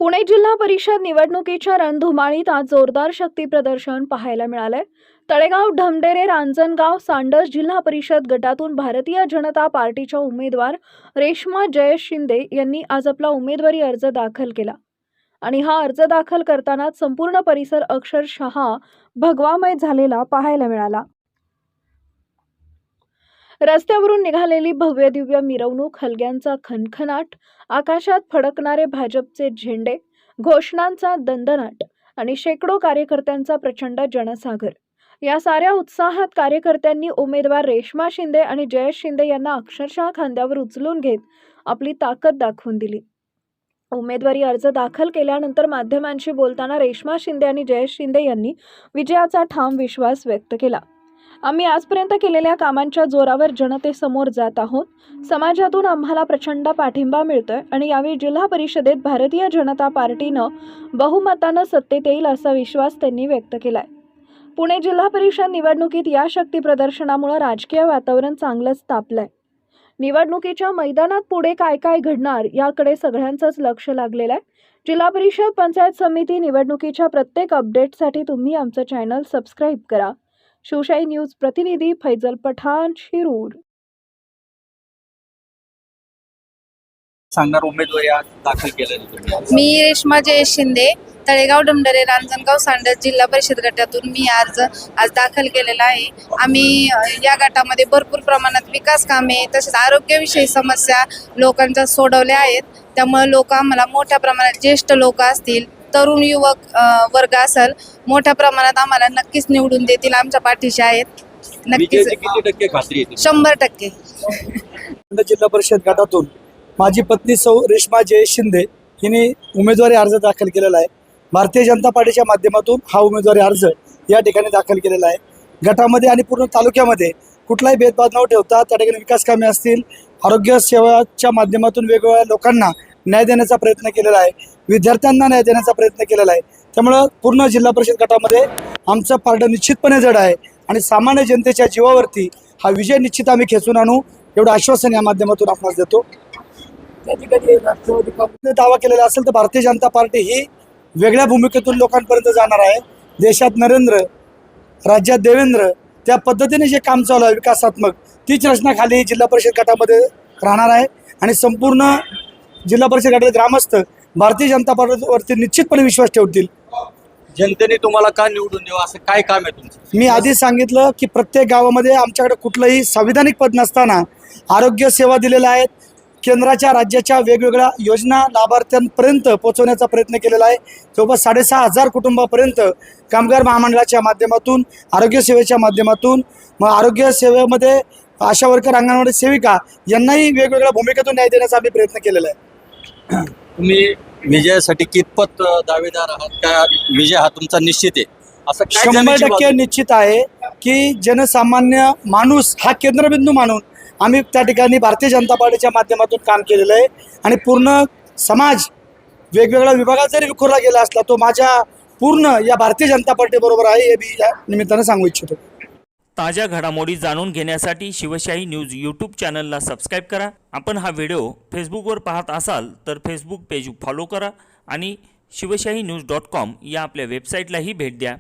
पुणे जिल्हा परिषद निवडणुकीच्या रणधुमाळीत आज जोरदार शक्ती प्रदर्शन पाहायला मिळाले। तळेगाव, ढमढेरे, रांजणगाव, सांडस जिल्हा परिषद गटातून भारतीय जनता पार्टीच्या उमेदवार रेश्मा जयेश शिंदे यांनी आज आपला उमेदवारी अर्ज दाखल केला आणि हा अर्ज दाखल करताना संपूर्ण परिसर अक्षरशः भगवामय झालेला पाहायला मिळाला। रस्त्यावरून निघालेली भव्य दिव्य मिरवणूक, हलग्यांचा खणखणाट, आकाशात फडकणारे भाजपचे झेंडे, घोषणांचा दणदणाट आणि शेकडो कार्यकर्त्यांचा प्रचंड जनसागर, या साऱ्या उत्साहात कार्यकर्त्यांनी उमेदवार रेश्मा शिंदे आणि जयेश शिंदे यांना अक्षरशः खांद्यावर उचलून घेत आपली ताकद दाखवून दिली। उमेदवारी अर्ज दाखल केल्यानंतर माध्यमांशी बोलताना रेश्मा शिंदे आणि जयेश शिंदे यांनी विजयाचा ठाम विश्वास व्यक्त केला। आम्ही आजपर्यंत केलेल्या कामांच्या जोरावर जनतेसमोर जात आहोत। समाजातून आम्हाला प्रचंड पाठिंबा मिळतोय आणि यावेळी जिल्हा परिषदेत भारतीय जनता पार्टीनं बहुमतानं सत्तेत येईल असा विश्वास त्यांनी व्यक्त केलाय। पुणे जिल्हा परिषद निवडणुकीत या शक्ती प्रदर्शनामुळे राजकीय वातावरण चांगलंच तापलंय। निवडणुकीच्या मैदानात पुढे काय काय घडणार याकडे सगळ्यांचंच लक्ष लागलेलं आहे। जिल्हा परिषद पंचायत समिती निवडणुकीच्या प्रत्येक अपडेटसाठी तुम्ही आमचं चॅनल सबस्क्राईब करा। शिवशाही न्यूज प्रतिनिधी फैजल पठाण, शिरूर। सांगणार उमेदवारी आज दाखल केलेली तुम्ही? मी रेश्मा जयेश शिंदे, तळेगाव, ढमढेरे, रांजणगाव, सांडस जिल्हा परिषद गटातून मी अर्ज आज दाखल केलेला आहे। आम्ही या गटामध्ये भरपूर प्रमाणात विकास कामे तसेच आरोग्यविषयी समस्या लोकांच्या सोडवल्या आहेत। त्यामुळे लोक आम्हाला मोठ्या प्रमाणात, ज्येष्ठ लोक असतील, तरुण युवक वर्ग असेल, मोठ्या प्रमाणात आम्हाला नक्कीच निवडून देतील, आमच्या पाठीशी आहेत। नक्कीच किती टक्के खात्री आहे? 100%। जिल्हा परिषद गटातून माझी पत्नी सौ रेश्मा जयेश शिंदे हिने उमेदवारी अर्ज दाखल केलेला आहे। भारतीय जनता पार्टीच्या माध्यमातून हा उमेदवारी अर्ज या ठिकाणी दाखल केलेला आहे। गटामध्ये आणि पूर्ण तालुक्यामध्ये कुठलाही भेदभाव न ठेवता त्या ठिकाणी विकास कामे असतील, आरोग्य सेवाच्या माध्यमातून वेगवेगळ्या लोकांना न्याय देण्याचा प्रयत्न केलेला आहे, विद्यार्थ्यांना न्याय देण्याचा प्रयत्न केलेला आहे। त्यामुळं पूर्ण जिल्हा परिषद गटामध्ये आमचं पारडं निश्चितपणे जड आहे आणि सामान्य जनतेच्या जीवावरती हा विजय निश्चित आम्ही खेचून आणू एवढं आश्वासन या माध्यमातून आपणास देतो। त्या ठिकाणी राष्ट्रवादी काँग्रेसने दावा केलेला असेल तर भारतीय जनता पार्टी ही वेगळ्या भूमिकेतून लोकांपर्यंत जाणार आहे। देशात नरेंद्र, राज्यात देवेंद्र, त्या पद्धतीने जे काम चालू आहे विकासात्मक, तीच रचना खाली जिल्हा परिषद गटामध्ये राहणार आहे आणि संपूर्ण जिल्हा परिषद गटाचे ग्रामस्थ भारतीय जनता पार्टीवरती निश्चितपणे विश्वास ठेवतील। जनतेने तुम्हाला का निवडून द्यावं, असं काय काम आहे तुमचं? मी आधीच सांगितलं की प्रत्येक गावामध्ये आमच्याकडे कुठलंही संविधानिक पद नसताना आरोग्य सेवा दिलेल्या आहेत। केंद्राच्या, राज्याच्या वेगवेगळ्या योजना लाभार्थ्यांपर्यंत पोहोचवण्याचा प्रयत्न केलेला आहे। जवळपास 6,500 कुटुंबापर्यंत कामगार महामंडळाच्या माध्यमातून, आरोग्य सेवेच्या माध्यमातून, मग आरोग्य सेवेमध्ये आशा वर्कर, अंगणवाडी सेविका यांनाही वेगवेगळ्या भूमिकेतून न्याय देण्याचा आम्ही प्रयत्न केलेला आहे। तुम्ही विजयासाठी कितपत दावेदार आहात? का विजय हा तुमचा निश्चित आहे? असं काय 100% निश्चित आहे की जनसामान्य माणूस हा केंद्रबिंदू मानून आम्ही त्या ठिकाणी भारतीय जनता पार्टीच्या माध्यमातून काम केलेलं आहे आणि पूर्ण समाज वेगवेगळ्या विभागात जरी विखुरला गेला असला तो माझ्या पूर्ण या भारतीय जनता पार्टीबरोबर आहे, हे मी या निमित्तानं सांगू इच्छितो। ताज्या घडामोडी जाणून घेण्यासाठी शिवशाही न्यूज यूट्यूब चॅनलला सबस्क्राईब करा। आपण हा व्हिडिओ फेसबुकवर पाहत असाल तर फेसबुक पेज फॉलो करा आणि शिवशाही न्यूज.com या आपल्या वेबसाईटलाही भेट द्या।